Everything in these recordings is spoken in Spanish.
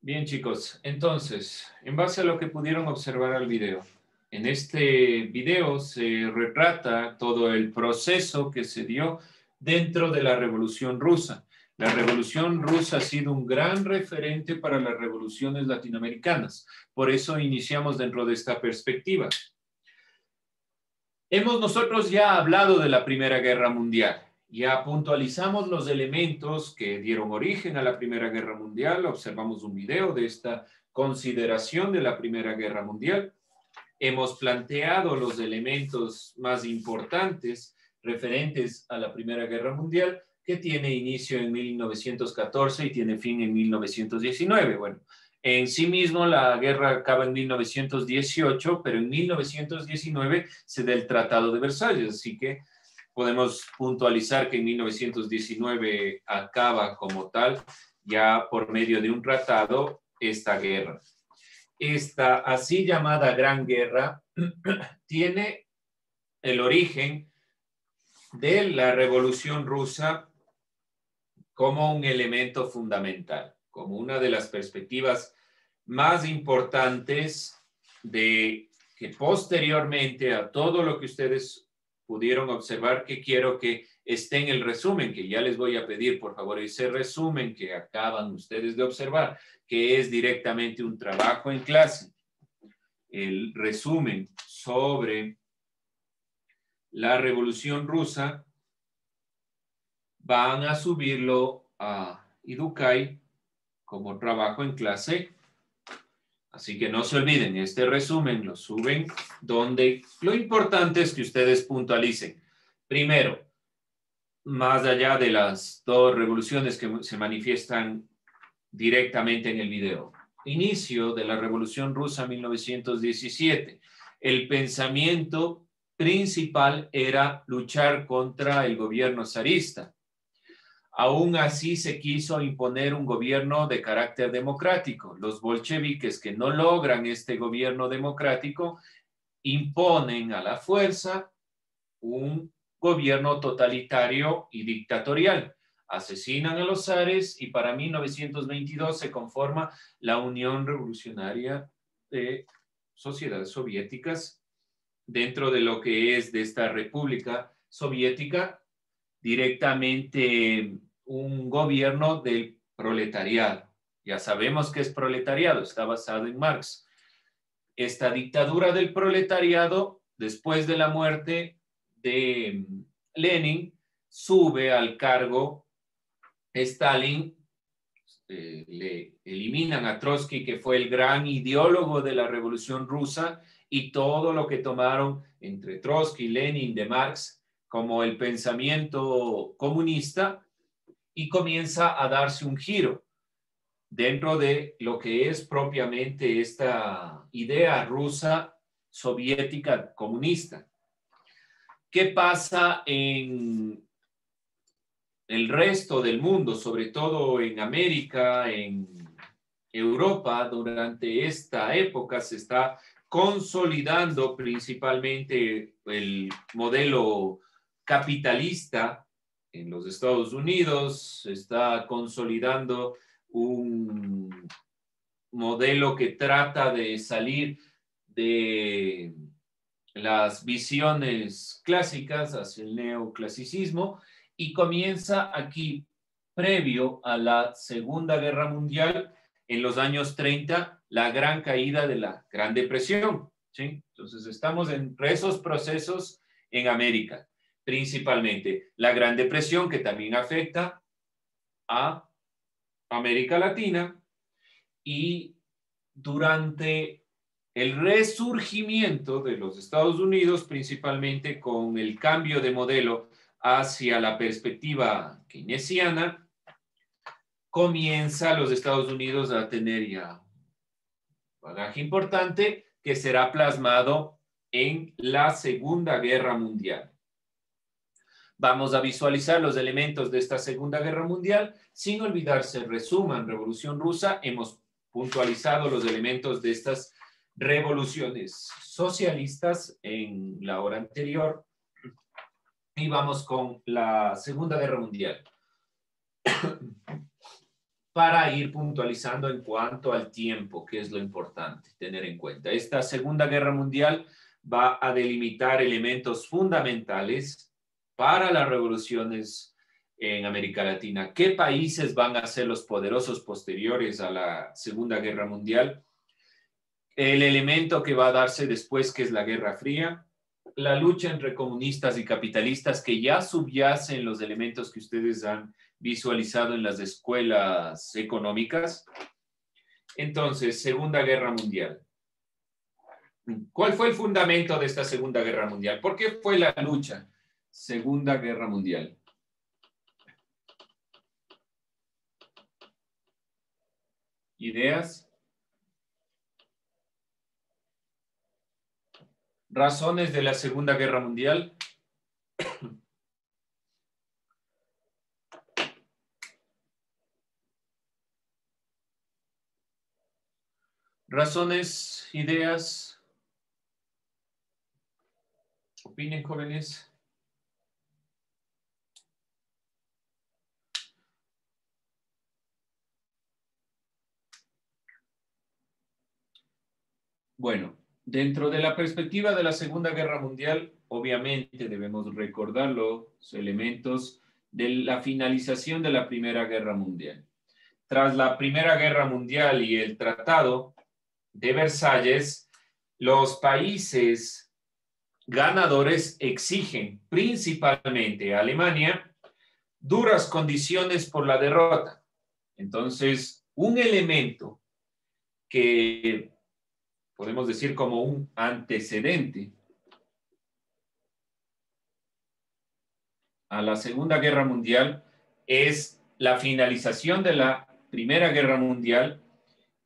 Bien, chicos, entonces, en base a lo que pudieron observar al video, en este video se retrata todo el proceso que se dio dentro de la Revolución Rusa. La Revolución Rusa ha sido un gran referente para las revoluciones latinoamericanas. Por eso iniciamos dentro de esta perspectiva. Hemos nosotros ya hablado de la Primera Guerra Mundial. Ya puntualizamos los elementos que dieron origen a la Primera Guerra Mundial. Observamos un video de esta consideración de la Primera Guerra Mundial. Hemos planteado los elementos más importantes referentes a la Primera Guerra Mundial, que tiene inicio en 1914 y tiene fin en 1919. Bueno, en sí mismo la guerra acaba en 1918, pero en 1919 se da el Tratado de Versalles, así que podemos puntualizar que en 1919 acaba como tal, ya por medio de un tratado, esta guerra. Esta así llamada Gran Guerra tiene el origen de la Revolución Rusa como un elemento fundamental, como una de las perspectivas más importantes de que posteriormente a todo lo que ustedes pudieron observar, que quiero que esté en el resumen, que ya les voy a pedir, por favor, ese resumen que acaban ustedes de observar, que es directamente un trabajo en clase. El resumen sobre la Revolución Rusa, van a subirlo a Educay como trabajo en clase. Así que no se olviden, este resumen lo suben donde lo importante es que ustedes puntualicen. Primero, más allá de las dos revoluciones que se manifiestan directamente en el video. Inicio de la Revolución Rusa 1917. El pensamiento principal era luchar contra el gobierno zarista. Aún así se quiso imponer un gobierno de carácter democrático. Los bolcheviques, que no logran este gobierno democrático, imponen a la fuerza un gobierno totalitario y dictatorial. Asesinan a los zares y para 1922 se conforma la Unión Revolucionaria de Sociedades Soviéticas dentro de lo que es de esta República Soviética, directamente un gobierno del proletariado. Ya sabemos que es proletariado, está basado en Marx. Esta dictadura del proletariado, después de la muerte de Lenin, sube al cargo Stalin, le eliminan a Trotsky, que fue el gran ideólogo de la Revolución Rusa, y todo lo que tomaron entre Trotsky, Lenin, de Marx, como el pensamiento comunista, y comienza a darse un giro dentro de lo que es propiamente esta idea rusa, soviética, comunista. ¿Qué pasa en el resto del mundo, sobre todo en América, en Europa? Durante esta época se está consolidando principalmente el modelo capitalista en los Estados Unidos, se está consolidando un modelo que trata de salir de las visiones clásicas hacia el neoclasicismo y comienza aquí, previo a la Segunda Guerra Mundial, en los años 30, la gran caída de la Gran Depresión, ¿sí? Entonces estamos entre esos procesos en América, principalmente la Gran Depresión, que también afecta a América Latina, y durante el resurgimiento de los Estados Unidos, principalmente con el cambio de modelo hacia la perspectiva keynesiana, comienza los Estados Unidos a tener ya un bagaje importante que será plasmado en la Segunda Guerra Mundial. Vamos a visualizar los elementos de esta Segunda Guerra Mundial, sin olvidarse el resumen Revolución Rusa. Hemos puntualizado los elementos de estas revoluciones socialistas en la hora anterior. Y vamos con la Segunda Guerra Mundial. para ir puntualizando en cuanto al tiempo, que es lo importante tener en cuenta. Esta Segunda Guerra Mundial va a delimitar elementos fundamentales para las revoluciones en América Latina. ¿Qué países van a ser los poderosos posteriores a la Segunda Guerra Mundial? El elemento que va a darse después, que es la Guerra Fría, la lucha entre comunistas y capitalistas, que ya subyace en los elementos que ustedes han visualizado en las escuelas económicas. Entonces, Segunda Guerra Mundial. ¿Cuál fue el fundamento de esta Segunda Guerra Mundial? ¿Por qué fue la lucha? Segunda Guerra Mundial. ¿Ideas? ¿Razones de la Segunda Guerra Mundial? ¿Razones, ideas? ¿Opinen, jóvenes? Bueno, dentro de la perspectiva de la Segunda Guerra Mundial, obviamente debemos recordar los elementos de la finalización de la Primera Guerra Mundial. Tras la Primera Guerra Mundial y el Tratado de Versalles, los países ganadores exigen principalmente a Alemania duras condiciones por la derrota. Entonces, un elemento que podemos decir como un antecedente a la Segunda Guerra Mundial es la finalización de la Primera Guerra Mundial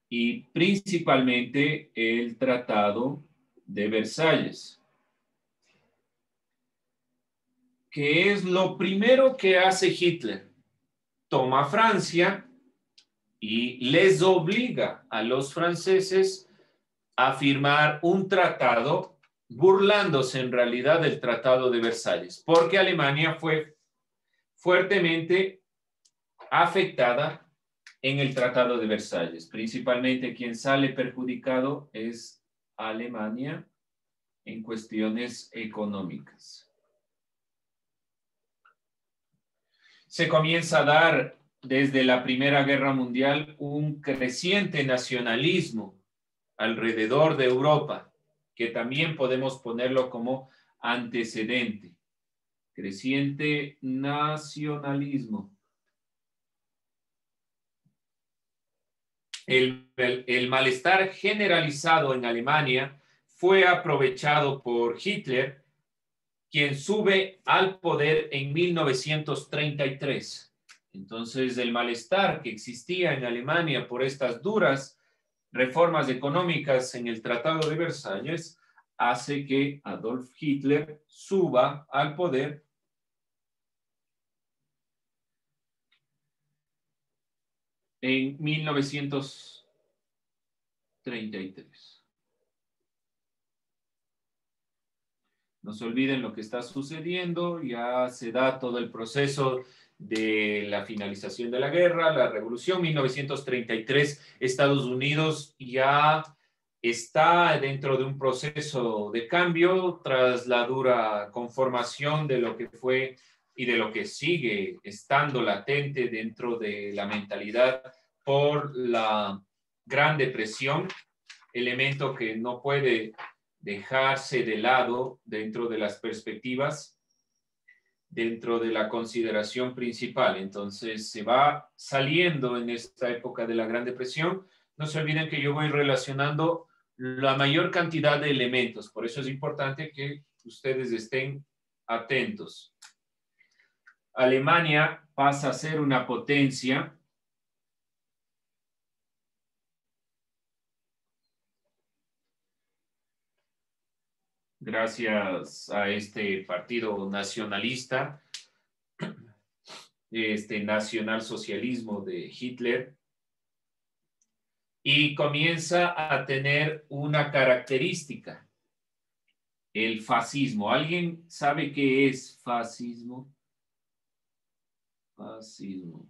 y principalmente el Tratado de Versalles, que es lo primero que hace Hitler. Toma Francia y les obliga a los franceses a firmar un tratado burlándose en realidad del Tratado de Versalles, porque Alemania fue fuertemente afectada en el Tratado de Versalles. Principalmente quien sale perjudicado es Alemania en cuestiones económicas. Se comienza a dar desde la Primera Guerra Mundial un creciente nacionalismo alrededor de Europa, que también podemos ponerlo como antecedente. Creciente nacionalismo. El malestar generalizado en Alemania fue aprovechado por Hitler, quien sube al poder en 1933. Entonces, el malestar que existía en Alemania por estas duras reformas económicas en el Tratado de Versalles hace que Adolf Hitler suba al poder en 1933. No se olviden lo que está sucediendo, ya se da todo el proceso de la finalización de la guerra, la revolución, 1933, Estados Unidos ya está dentro de un proceso de cambio tras la dura conformación de lo que fue y de lo que sigue estando latente dentro de la mentalidad por la Gran Depresión, elemento que no puede dejarse de lado dentro de las perspectivas, dentro de la consideración principal. Entonces se va saliendo en esta época de la Gran Depresión. No se olviden que yo voy relacionando la mayor cantidad de elementos, por eso es importante que ustedes estén atentos. Alemania pasa a ser una potencia gracias a este partido nacionalista, este nacionalsocialismo de Hitler, y comienza a tener una característica, el fascismo. ¿Alguien sabe qué es fascismo? Fascismo.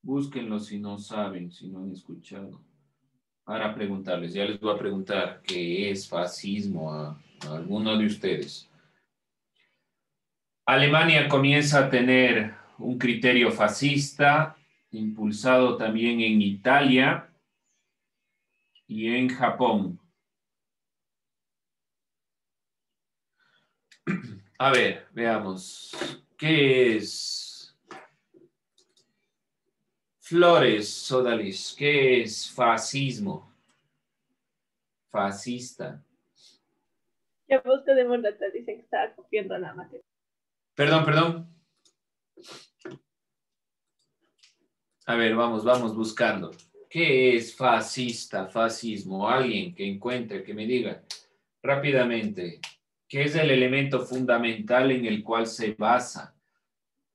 Búsquenlo si no saben, si no han escuchado. Para preguntarles, ya les voy a preguntar qué es fascismo a alguno de ustedes. Alemania comienza a tener un criterio fascista, impulsado también en Italia y en Japón. A ver, veamos. ¿Qué es? Flores Sodalis, ¿qué es fascismo? Fascista. Ya busco de Morata, dice que estaba copiando la materia. Perdón. A ver, vamos buscando. ¿Qué es fascista, fascismo? Alguien que encuentre, que me diga rápidamente, ¿qué es el elemento fundamental en el cual se basa,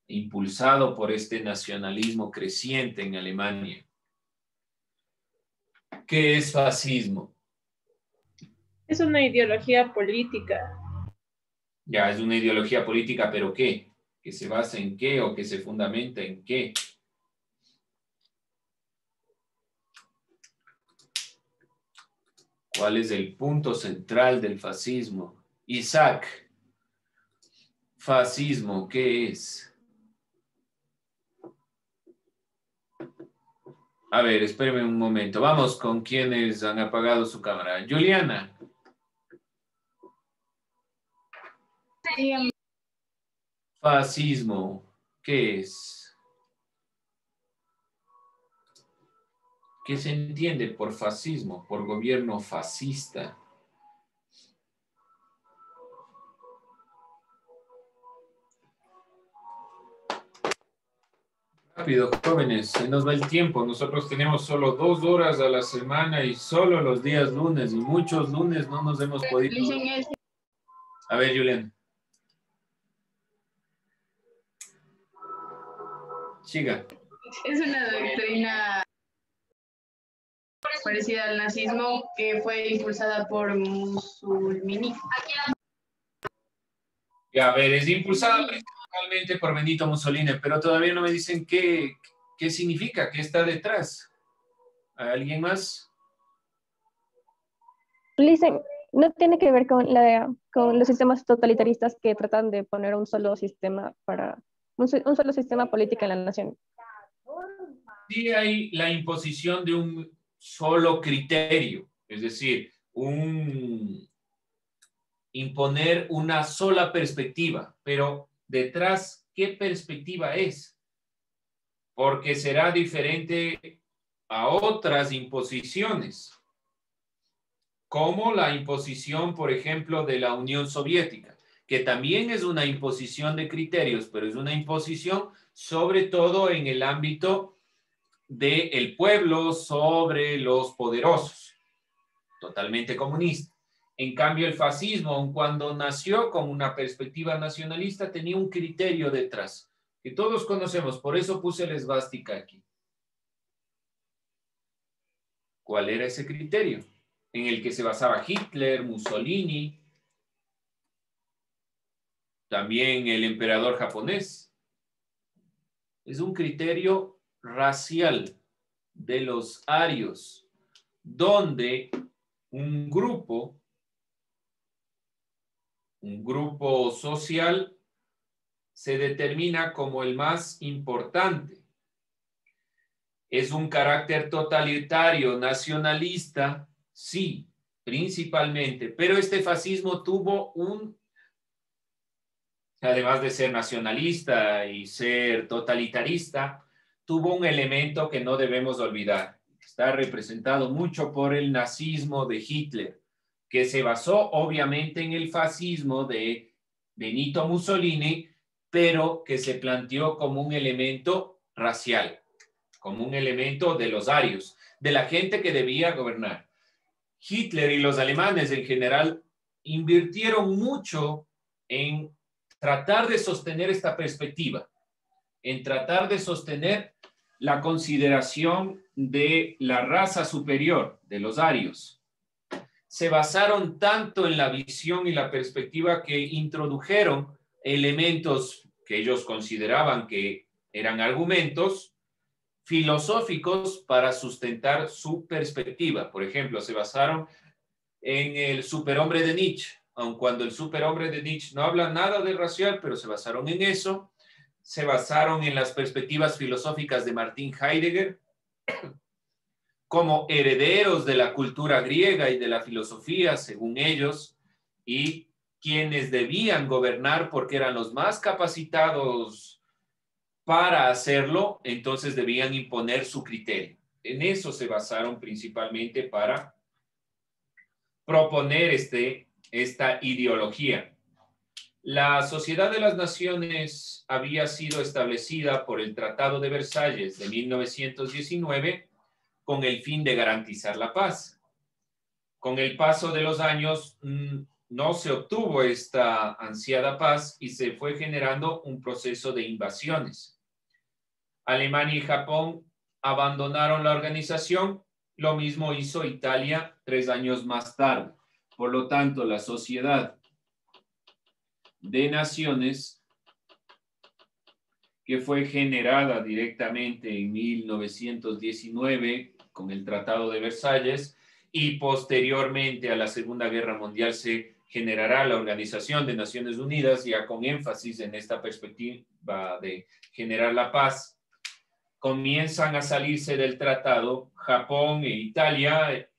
impulsado por este nacionalismo creciente en Alemania? ¿Qué es fascismo? Es una ideología política. Ya, es una ideología política, pero ¿qué? ¿Que se basa en qué o que se fundamenta en qué? ¿Cuál es el punto central del fascismo? Isaac, fascismo, ¿qué es? A ver, espéreme un momento. Vamos con quienes han apagado su cámara. Juliana. Sí. Fascismo, ¿qué es? ¿Qué se entiende por fascismo, por gobierno fascista? Rápido, jóvenes, se nos va el tiempo. Nosotros tenemos solo 2 horas a la semana y solo los días lunes, y muchos lunes no nos hemos podido. A ver, Julián. Siga. Es una doctrina parecida al nazismo que fue impulsada por Mussolini. Ya, a ver, es impulsada principalmente por Benito Mussolini, pero todavía no me dicen qué significa, qué está detrás. ¿Alguien más? Dicen, no tiene que ver con los sistemas totalitaristas que tratan de poner un solo sistema un solo sistema político en la nación. Sí hay la imposición de un solo criterio, es decir, imponer una sola perspectiva, pero detrás, ¿qué perspectiva es? Porque será diferente a otras imposiciones, como la imposición, por ejemplo, de la Unión Soviética, que también es una imposición de criterios, pero es una imposición sobre todo en el ámbito del pueblo sobre los poderosos, totalmente comunista. En cambio, el fascismo, aun cuando nació con una perspectiva nacionalista, tenía un criterio detrás, que todos conocemos, por eso puse la esvástica aquí. ¿Cuál era ese criterio? En el que se basaba Hitler, Mussolini, también el emperador japonés. Es un criterio racial de los arios, donde un grupo social se determina como el más importante. Es un carácter totalitario, nacionalista, sí, principalmente, pero este fascismo tuvo además de ser nacionalista y ser totalitarista, tuvo un elemento que no debemos olvidar. Está representado mucho por el nazismo de Hitler, que se basó obviamente en el fascismo de Benito Mussolini, pero que se planteó como un elemento racial, como un elemento de los arios, de la gente que debía gobernar. Hitler y los alemanes en general invirtieron mucho en tratar de sostener esta perspectiva, en tratar de sostener la consideración de la raza superior, de los arios. Se basaron tanto en la visión y la perspectiva que introdujeron elementos que ellos consideraban que eran argumentos filosóficos para sustentar su perspectiva. Por ejemplo, se basaron en el superhombre de Nietzsche, aun cuando el superhombre de Nietzsche no habla nada de racial, pero se basaron en eso. Se basaron en las perspectivas filosóficas de Martin Heidegger como herederos de la cultura griega y de la filosofía, según ellos, y quienes debían gobernar porque eran los más capacitados para hacerlo, entonces debían imponer su criterio. En eso se basaron principalmente para proponer esta ideología. La Sociedad de las Naciones había sido establecida por el Tratado de Versalles de 1919 con el fin de garantizar la paz. Con el paso de los años no se obtuvo esta ansiada paz y se fue generando un proceso de invasiones. Alemania y Japón abandonaron la organización, lo mismo hizo Italia 3 años más tarde. Por lo tanto, la Sociedad de Naciones, que fue generada directamente en 1919 con el Tratado de Versalles y posteriormente a la Segunda Guerra Mundial se generará la Organización de Naciones Unidas, ya con énfasis en esta perspectiva de generar la paz. Comienzan a salirse del tratado Japón e Italia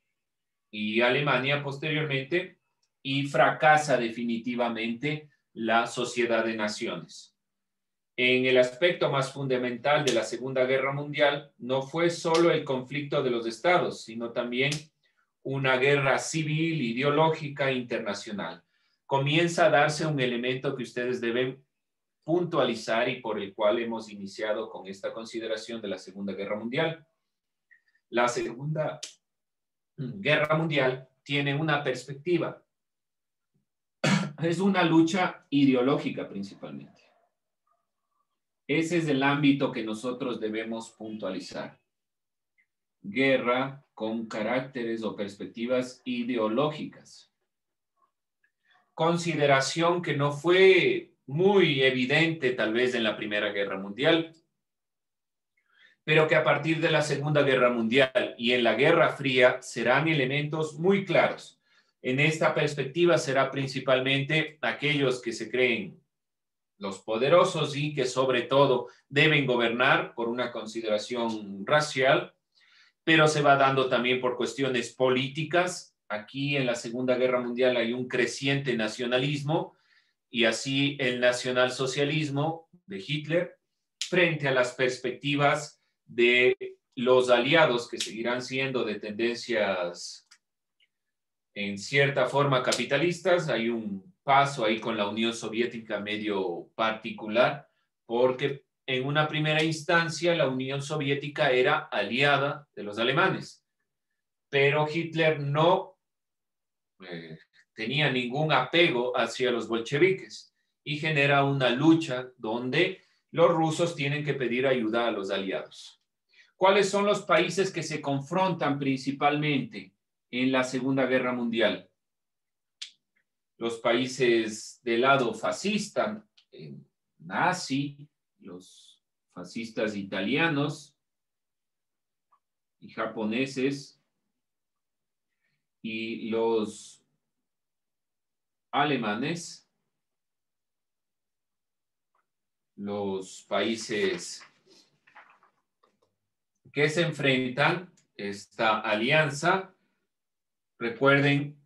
y Alemania posteriormente y fracasa definitivamente la Sociedad de Naciones. En el aspecto más fundamental de la Segunda Guerra Mundial, no fue solo el conflicto de los estados, sino también una guerra civil, ideológica internacional. Comienza a darse un elemento que ustedes deben puntualizar y por el cual hemos iniciado con esta consideración de la Segunda Guerra Mundial. La Segunda Guerra Mundial tiene una perspectiva. Es una lucha ideológica principalmente. Ese es el ámbito que nosotros debemos puntualizar. Guerra con caracteres o perspectivas ideológicas. Consideración que no fue muy evidente tal vez en la Primera Guerra Mundial, pero que a partir de la Segunda Guerra Mundial y en la Guerra Fría serán elementos muy claros. En esta perspectiva será principalmente aquellos que se creen los poderosos y que sobre todo deben gobernar por una consideración racial, pero se va dando también por cuestiones políticas. Aquí en la Segunda Guerra Mundial hay un creciente nacionalismo y así el nacionalsocialismo de Hitler frente a las perspectivas de los aliados que seguirán siendo de tendencias en cierta forma capitalistas. Hay un paso ahí con la Unión Soviética medio particular, porque en una primera instancia la Unión Soviética era aliada de los alemanes, pero Hitler no tenía ningún apego hacia los bolcheviques y genera una lucha donde los rusos tienen que pedir ayuda a los aliados. ¿Cuáles son los países que se confrontan principalmente en la Segunda Guerra Mundial? Los países del lado fascista, nazi, los fascistas italianos y japoneses, y los alemanes, los países que se enfrentan esta alianza. Recuerden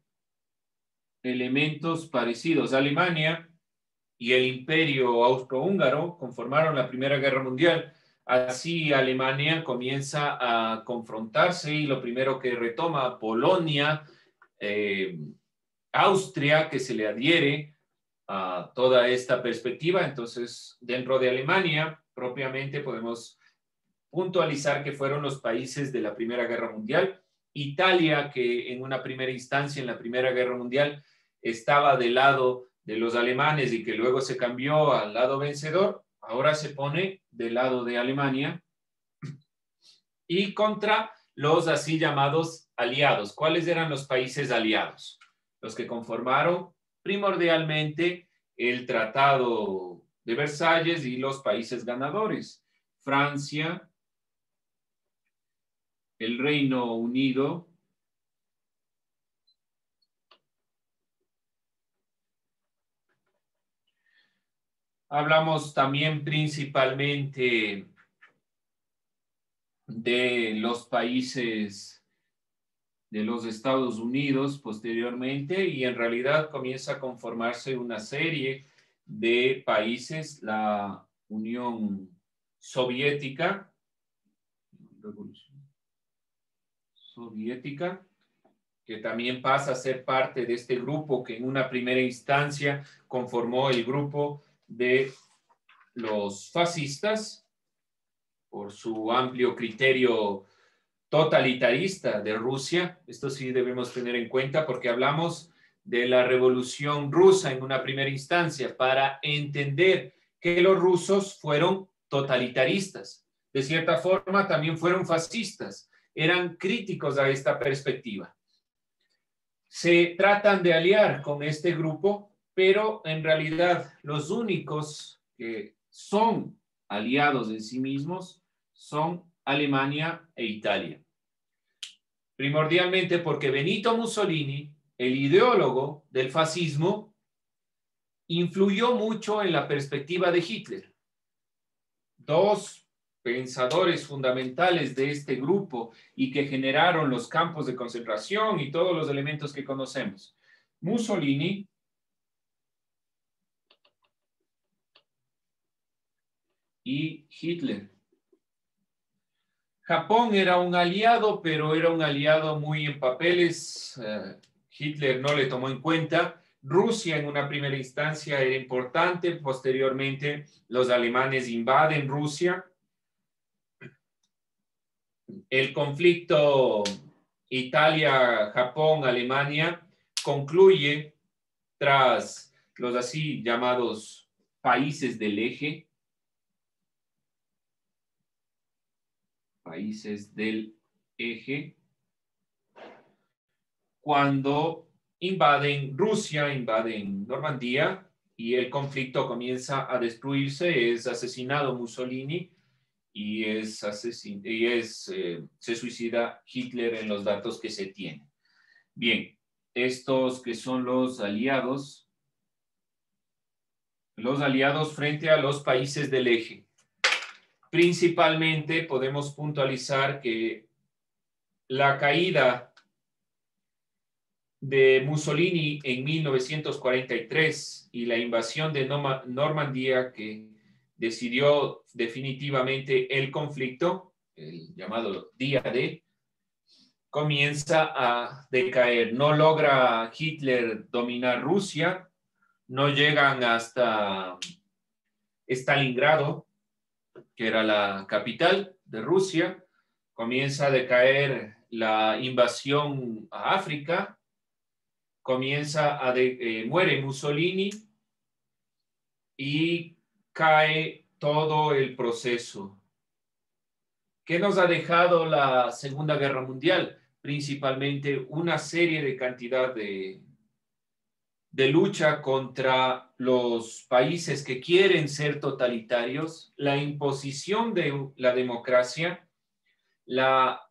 elementos parecidos. Alemania y el Imperio Austrohúngaro conformaron la Primera Guerra Mundial. Así Alemania comienza a confrontarse y lo primero que retoma Polonia, Austria, que se le adhiere a toda esta perspectiva. Entonces, dentro de Alemania, propiamente podemos puntualizar que fueron los países de la Primera Guerra Mundial. Italia, que en una primera instancia en la Primera Guerra Mundial estaba del lado de los alemanes y que luego se cambió al lado vencedor, ahora se pone del lado de Alemania y contra los así llamados aliados. ¿Cuáles eran los países aliados? Los que conformaron primordialmente el Tratado de Versalles y los países ganadores: Francia, el Reino Unido. Hablamos también principalmente de los países de los Estados Unidos posteriormente, y en realidad comienza a conformarse una serie de países, la Unión Soviética, que también pasa a ser parte de este grupo que en una primera instancia conformó el grupo de los fascistas por su amplio criterio totalitarista de Rusia. Esto sí debemos tener en cuenta porque hablamos de la Revolución Rusa en una primera instancia para entender que los rusos fueron totalitaristas. De cierta forma también fueron fascistas. Eran críticos a esta perspectiva. Se tratan de aliar con este grupo, pero en realidad los únicos que son aliados en sí mismos son Alemania e Italia. Primordialmente porque Benito Mussolini, el ideólogo del fascismo, influyó mucho en la perspectiva de Hitler. Dos pensadores fundamentales de este grupo y que generaron los campos de concentración y todos los elementos que conocemos. Mussolini y Hitler. Japón era un aliado, pero era un aliado muy en papeles. Hitler no le tomó en cuenta. Rusia en una primera instancia era importante. Posteriormente, los alemanes invaden Rusia. El conflicto Italia, Japón, Alemania concluye tras los así llamados países del eje. Países del eje, cuando invaden Rusia, invaden Normandía y el conflicto comienza a destruirse. Es asesinado Mussolini y se suicida Hitler en los datos que se tienen. Bien, estos que son los aliados frente a los países del eje. Principalmente podemos puntualizar que la caída de Mussolini en 1943 y la invasión de Normandía, que decidió definitivamente el conflicto, el llamado Día D, comienza a decaer. No logra Hitler dominar Rusia, no llegan hasta Stalingrado, que era la capital de Rusia. Comienza a decaer la invasión a África, muere Mussolini y cae todo el proceso. ¿Qué nos ha dejado la Segunda Guerra Mundial? Principalmente una serie de cantidad de lucha contra los países que quieren ser totalitarios, la imposición de la democracia, la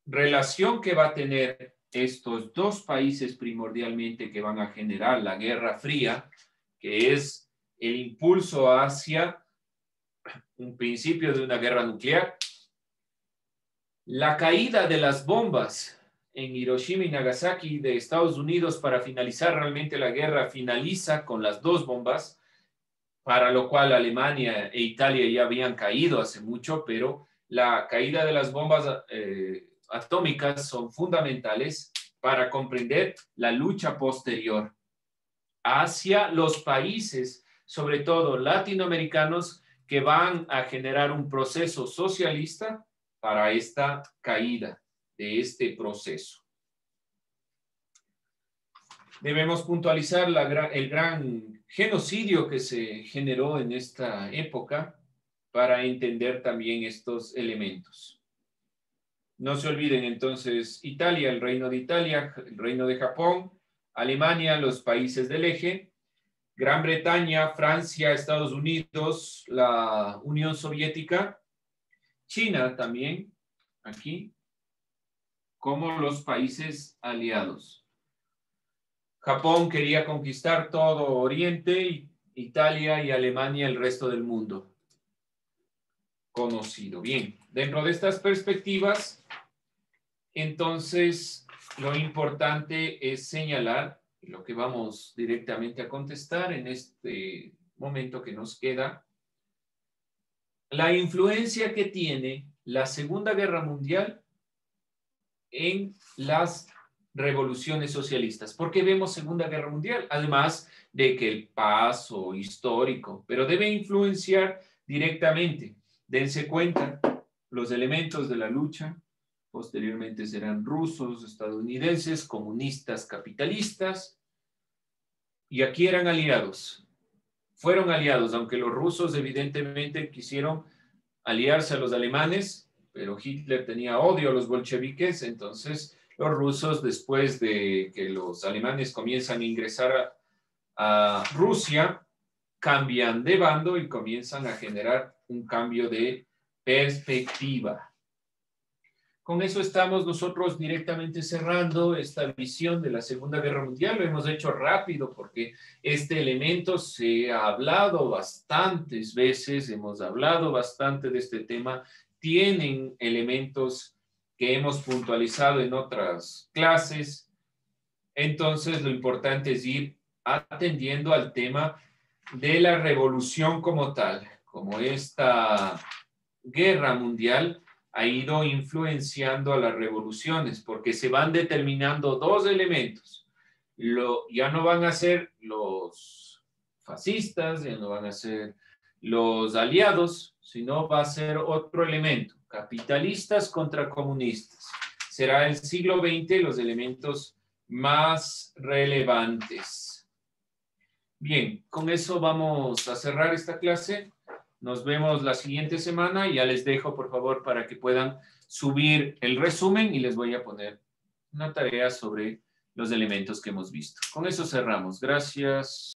relación que va a tener estos dos países primordialmente que van a generar la Guerra Fría, que es el impulso hacia un principio de una guerra nuclear, la caída de las bombas en Hiroshima y Nagasaki de Estados Unidos para finalizar realmente la guerra, finaliza con las dos bombas, para lo cual Alemania e Italia ya habían caído hace mucho, pero la caída de las bombas atómicas son fundamentales para comprender la lucha posterior hacia los países, sobre todo latinoamericanos, que van a generar un proceso socialista para esta caída de este proceso. Debemos puntualizar el gran genocidio que se generó en esta época para entender también estos elementos. No se olviden entonces Italia, el Reino de Italia, el Reino de Japón, Alemania, los países del eje, Gran Bretaña, Francia, Estados Unidos, la Unión Soviética, China también, aquí, como los países aliados. Japón quería conquistar todo Oriente, Italia y Alemania el resto del mundo conocido. Bien, dentro de estas perspectivas, entonces lo importante es señalar lo que vamos directamente a contestar en este momento que nos queda, la influencia que tiene la Segunda Guerra Mundial en las revoluciones socialistas. ¿Por qué vemos Segunda Guerra Mundial? Además de que el paso histórico, pero debe influenciar directamente. Dense cuenta, los elementos de la lucha posteriormente serán rusos, estadounidenses, comunistas, capitalistas, y aquí eran aliados. Fueron aliados, aunque los rusos evidentemente quisieron aliarse a los alemanes, pero Hitler tenía odio a los bolcheviques, entonces los rusos, después de que los alemanes comienzan a ingresar a Rusia, cambian de bando y comienzan a generar un cambio de perspectiva. Con eso estamos nosotros directamente cerrando esta visión de la Segunda Guerra Mundial. Lo hemos hecho rápido porque este elemento se ha hablado bastantes veces, hemos hablado bastante de este tema. Tienen elementos que hemos puntualizado en otras clases. Entonces, lo importante es ir atendiendo al tema de la revolución como tal, como esta guerra mundial ha ido influenciando a las revoluciones, porque se van determinando dos elementos. Ya no van a ser los fascistas, ya no van a ser los aliados, sino va a ser otro elemento, capitalistas contra comunistas. Será el siglo XX los elementos más relevantes. Bien, con eso vamos a cerrar esta clase. Nos vemos la siguiente semana. Ya les dejo, por favor, para que puedan subir el resumen y les voy a poner una tarea sobre los elementos que hemos visto. Con eso cerramos. Gracias.